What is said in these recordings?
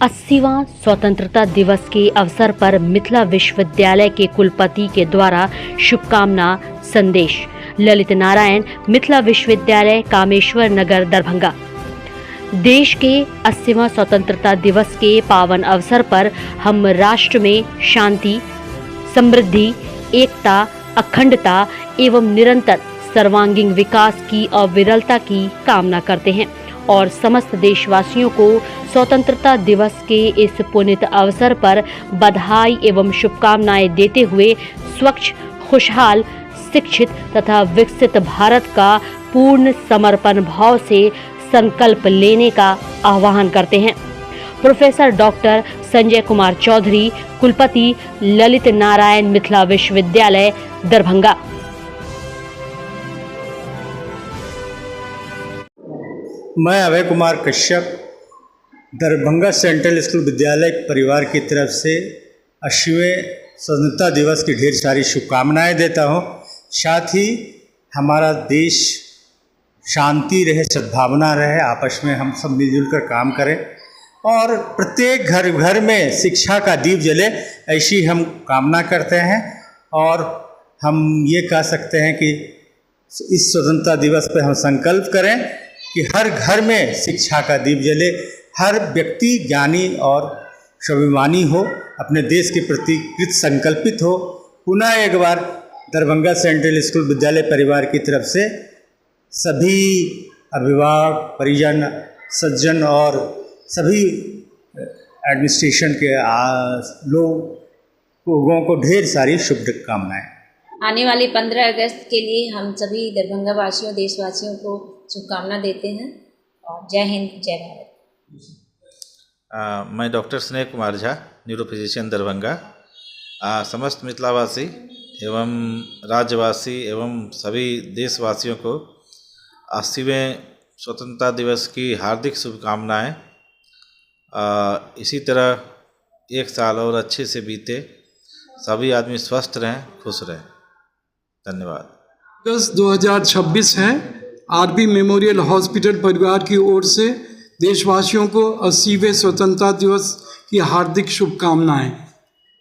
80वां स्वतंत्रता दिवस के अवसर पर मिथिला विश्वविद्यालय के कुलपति के द्वारा शुभकामना संदेश। ललित नारायण, मिथिला विश्वविद्यालय, कामेश्वर नगर, दरभंगा। देश के 80वां स्वतंत्रता दिवस के पावन अवसर पर हम राष्ट्र में शांति, समृद्धि, एकता, अखंडता एवं निरंतर सर्वांगीण विकास की अविरलता की कामना करते हैं और समस्त देशवासियों को स्वतंत्रता दिवस के इस पुनीत अवसर पर बधाई एवं शुभकामनाएं देते हुए स्वच्छ, खुशहाल, शिक्षित तथा विकसित भारत का पूर्ण समर्पण भाव से संकल्प लेने का आह्वान करते हैं। प्रोफेसर डॉक्टर संजय कुमार चौधरी, कुलपति, ललित नारायण मिथिला विश्वविद्यालय, दरभंगा। मैं अभय कुमार कश्यप, दरभंगा सेंट्रल स्कूल विद्यालय परिवार की तरफ से 80वें स्वतंत्रता दिवस की ढेर सारी शुभकामनाएं देता हूं। साथ ही हमारा देश शांति रहे, सद्भावना रहे, आपस में हम सब मिलजुल कर काम करें और प्रत्येक घर घर में शिक्षा का दीप जले, ऐसी हम कामना करते हैं। और हम ये कह सकते हैं कि इस स्वतंत्रता दिवस पर हम संकल्प करें कि हर घर में शिक्षा का दीप जले, हर व्यक्ति ज्ञानी और स्वाभिमानी हो, अपने देश के प्रति कृत संकल्पित हो। पुनः एक बार दरभंगा सेंट्रल स्कूल विद्यालय परिवार की तरफ से सभी अभिभावक, परिजन, सज्जन और सभी एडमिनिस्ट्रेशन के लोगों को ढेर सारी शुभकामनाएं। आने वाले 15 अगस्त के लिए हम सभी दरभंगा वासियों, देशवासियों को शुभकामना देते हैं और जय हिंद, जय भारत। मैं डॉक्टर स्नेह कुमार झा, न्यूरोफिजिशियन, दरभंगा। समस्त मिथिलावासी एवं राज्यवासी एवं सभी देशवासियों को 80वें स्वतंत्रता दिवस की हार्दिक शुभकामनाएं। इसी तरह एक साल और अच्छे से बीते, सभी आदमी स्वस्थ रहें, खुश रहें। धन्यवाद। अगस्त 2026 है। आरबी मेमोरियल हॉस्पिटल परिवार की ओर से देशवासियों को 80वें स्वतंत्रता दिवस की हार्दिक शुभकामनाएं।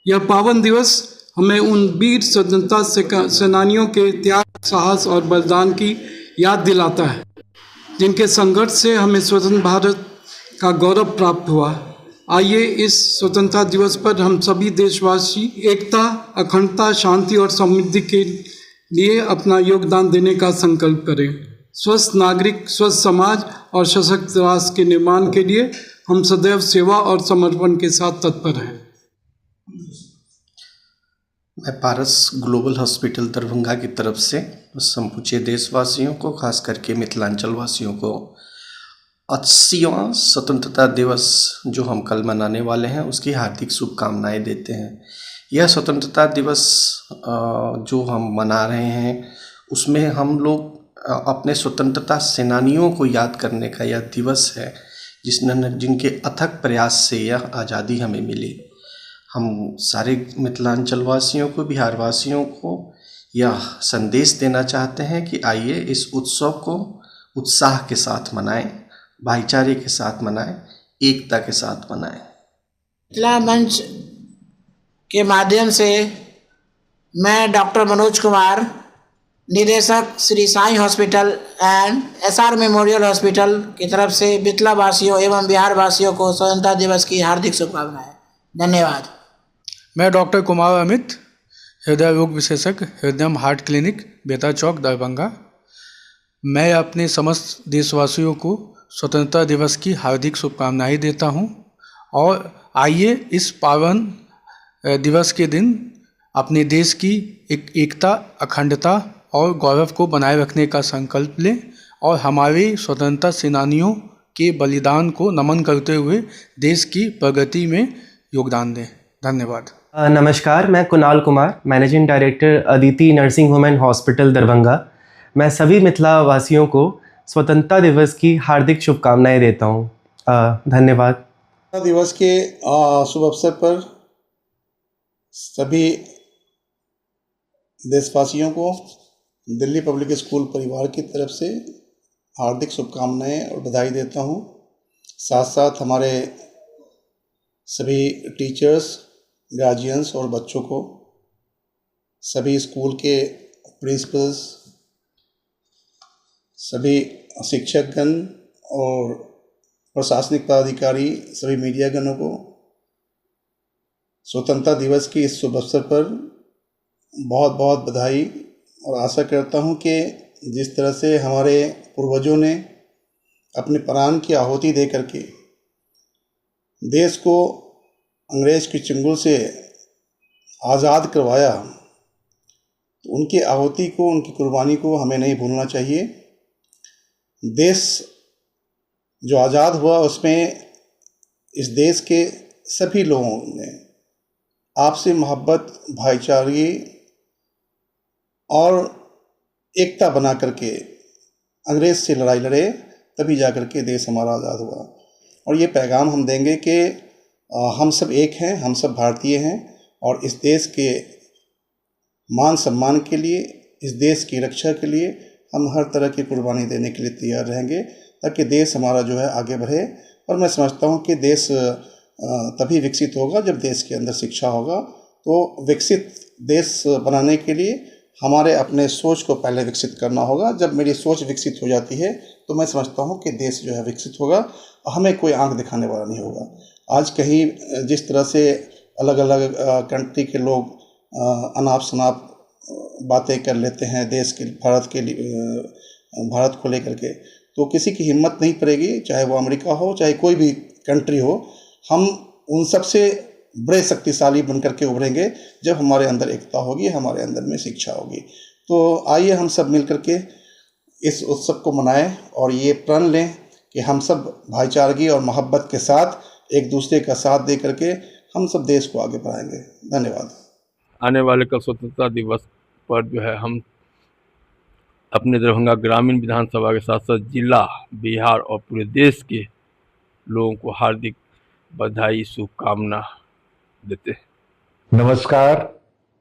यह पावन दिवस हमें उन वीर स्वतंत्रता सेनानियों के त्याग, साहस और बलिदान की याद दिलाता है, जिनके संघर्ष से हमें स्वतंत्र भारत का गौरव प्राप्त हुआ। आइए इस स्वतंत्रता दिवस पर हम सभी देशवासी एकता, अखंडता, शांति और समृद्धि के लिए अपना योगदान देने का संकल्प करें। स्वस्थ नागरिक, स्वस्थ समाज और सशक्त राष्ट्र के निर्माण के लिए हम सदैव सेवा और समर्पण के साथ तत्पर हैं। मैं पारस ग्लोबल हॉस्पिटल दरभंगा की तरफ से समूचे देशवासियों को, खास करके मिथिलांचल वासियों को 80वां स्वतंत्रता दिवस जो हम कल मनाने वाले हैं उसकी हार्दिक शुभकामनाएं देते हैं। यह स्वतंत्रता दिवस जो हम मना रहे हैं उसमें हम लोग अपने स्वतंत्रता सेनानियों को याद करने का यह दिवस है, जिनके अथक प्रयास से यह आज़ादी हमें मिली। हम सारे मिथिलांचल वासियों को, बिहार वासियों को यह संदेश देना चाहते हैं कि आइए इस उत्सव को उत्साह के साथ मनाएं, भाईचारे के साथ मनाएं, एकता के साथ मनाएं। मिथिला मंच के माध्यम से मैं डॉक्टर मनोज कुमार, निदेशक Shri Sai hospital and SR memorial hospital की तरफ से मिथिला वासियों एवं बिहार वासियों को स्वतंत्रता दिवस की हार्दिक शुभकामनाएं। धन्यवाद। मैं डॉक्टर कुमार अमित, हृदय रोग विशेषज्ञ, हृदयम हार्ट क्लिनिक, बेता चौक, दरभंगा। मैं अपने समस्त देशवासियों को स्वतंत्रता दिवस की हार्दिक शुभकामनाएं देता हूं और आइए इस पावन दिवस के दिन अपने देश की एकता, अखंडता और गौरव को बनाए रखने का संकल्प लें और हमारे स्वतंत्रता सेनानियों के बलिदान को नमन करते हुए देश की प्रगति में योगदान दें। धन्यवाद। नमस्कार, मैं Kunal Kumar, managing director Aditi nursing home and hospital, Darbhanga. मैं सभी मिथिला वासियों को स्वतंत्रता दिवस की हार्दिक शुभकामनाएं देता हूं। धन्यवाद। दिवस के शुभ अवसर पर सभी देशवासियों को दिल्ली पब्लिक स्कूल परिवार की तरफ से हार्दिक शुभकामनाएं और बधाई देता हूं। साथ साथ हमारे सभी टीचर्स, गार्जियंस और बच्चों को, सभी स्कूल के प्रिंसिपल्स, सभी शिक्षकगण और प्रशासनिक पदाधिकारी, सभी मीडियागणों को स्वतंत्रता दिवस की इस शुभ अवसर पर बहुत बहुत बधाई। और आशा करता हूं कि जिस तरह से हमारे पूर्वजों ने अपने प्राण की आहुति दे करके देश को अंग्रेज की चंगुल से आज़ाद करवाया, तो उनकी आहुति को, उनकी कुर्बानी को हमें नहीं भूलना चाहिए। देश जो आज़ाद हुआ उसमें इस देश के सभी लोगों ने आपसी मोहब्बत, भाईचारे और एकता बना करके अंग्रेज से लड़ाई लड़े, तभी जा कर के देश हमारा आज़ाद हुआ। और ये पैगाम हम देंगे कि हम सब एक हैं, हम सब भारतीय हैं और इस देश के मान सम्मान के लिए, इस देश की रक्षा के लिए हम हर तरह की कुर्बानी देने के लिए तैयार रहेंगे, ताकि देश हमारा जो है आगे बढ़े। और मैं समझता हूँ कि देश तभी विकसित होगा जब देश के अंदर शिक्षा होगा। तो विकसित देश बनाने के लिए हमारे अपने सोच को पहले विकसित करना होगा। जब मेरी सोच विकसित हो जाती है तो मैं समझता हूँ कि देश जो है विकसित होगा, हमें कोई आंख दिखाने वाला नहीं होगा। आज कहीं जिस तरह से अलग अलग कंट्री के लोग अनाप शनाप बातें कर लेते हैं देश के, भारत को लेकर के, तो किसी की हिम्मत नहीं पड़ेगी, चाहे वो अमेरिका हो, चाहे कोई भी कंट्री हो। हम उन सब से बड़े शक्तिशाली बनकर के उभरेंगे जब हमारे अंदर एकता होगी, हमारे अंदर में शिक्षा होगी। तो आइए हम सब मिलकर के इस उत्सव को मनाएं और ये प्रण लें कि हम सब भाईचारगी और मोहब्बत के साथ एक दूसरे का साथ दे करके हम सब देश को आगे बढ़ाएंगे। धन्यवाद। आने वाले कल स्वतंत्रता दिवस पर जो है हम अपने दरभंगा ग्रामीण विधानसभा के साथ साथ जिला, बिहार और पूरे देश के लोगों को हार्दिक बधाई, शुभकामना देते हैं। नमस्कार,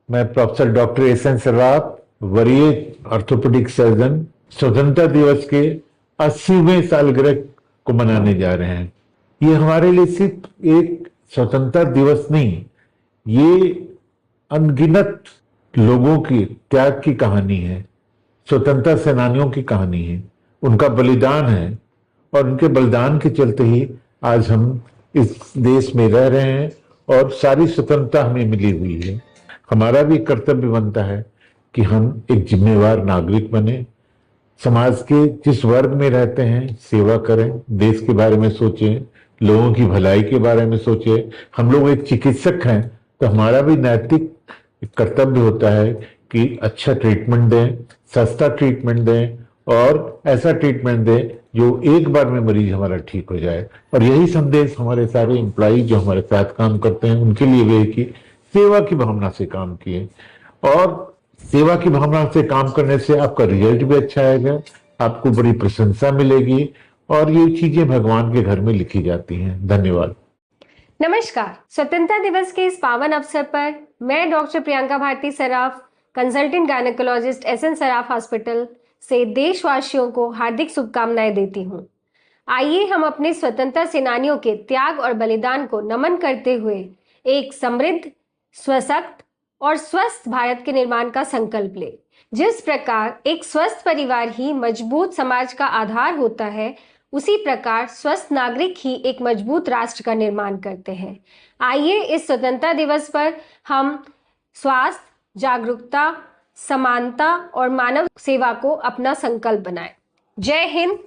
मैं प्रोफेसर डॉक्टर एस.एन. सर्राफ, वरीय ऑर्थोपेडिक सर्जन, स्वतंत्रता दिवस के 80वें सालगिरह को मनाने जा रहे हैं। ये हमारे लिए सिर्फ एक स्वतंत्रता दिवस नहीं, ये अनगिनत लोगों की त्याग की कहानी है, स्वतंत्रता सेनानियों की कहानी है, उनका बलिदान है और उनके बलिदान के चलते ही आज हम इस देश में रह रहे हैं और सारी स्वतंत्रता हमें मिली हुई है। हमारा भी कर्तव्य बनता है कि हम एक जिम्मेवार नागरिक बने, समाज के जिस वर्ग में रहते हैं सेवा करें, देश के बारे में सोचें, लोगों की भलाई के बारे में सोचें। हम लोग एक चिकित्सक हैं तो हमारा भी नैतिक कर्तव्य होता है कि अच्छा ट्रीटमेंट दें, सस्ता ट्रीटमेंट दें और ऐसा ट्रीटमेंट दें जो एक बार में मरीज हमारा ठीक हो जाए। और यही संदेश हमारे सारे एम्प्लॉय जो हमारे साथ काम करते हैं उनके लिए भी है कि सेवा की भावना से काम किए, और सेवा की भावना से काम करने से आपका रिजल्ट भी अच्छा आएगा, आपको बड़ी प्रशंसा मिलेगी और ये चीजें भगवान के घर में लिखी जाती हैं। धन्यवाद। नमस्कार, स्वतंत्रता दिवस के इस पावन अवसर पर मैं doctor Priyanka Bharti Saraf, consultant gynaecologist SN. Saraf hospital से देशवासियों को हार्दिक शुभकामनाएं देती हूं। आइए हम अपने स्वतंत्रता सेनानियों के त्याग और बलिदान को नमन करते हुए एक समृद्ध, सशक्त और स्वस्थ भारत के निर्माण का संकल्प लें। जिस प्रकार एक स्वस्थ परिवार ही मजबूत समाज का आधार होता है, उसी प्रकार स्वस्थ नागरिक ही एक मजबूत राष्ट्र का निर्माण करते हैं। आइए इस स्वतंत्रता दिवस पर हम स्वास्थ्य, जागरूकता, समानता और मानव सेवा को अपना संकल्प बनाएं। जय हिंद।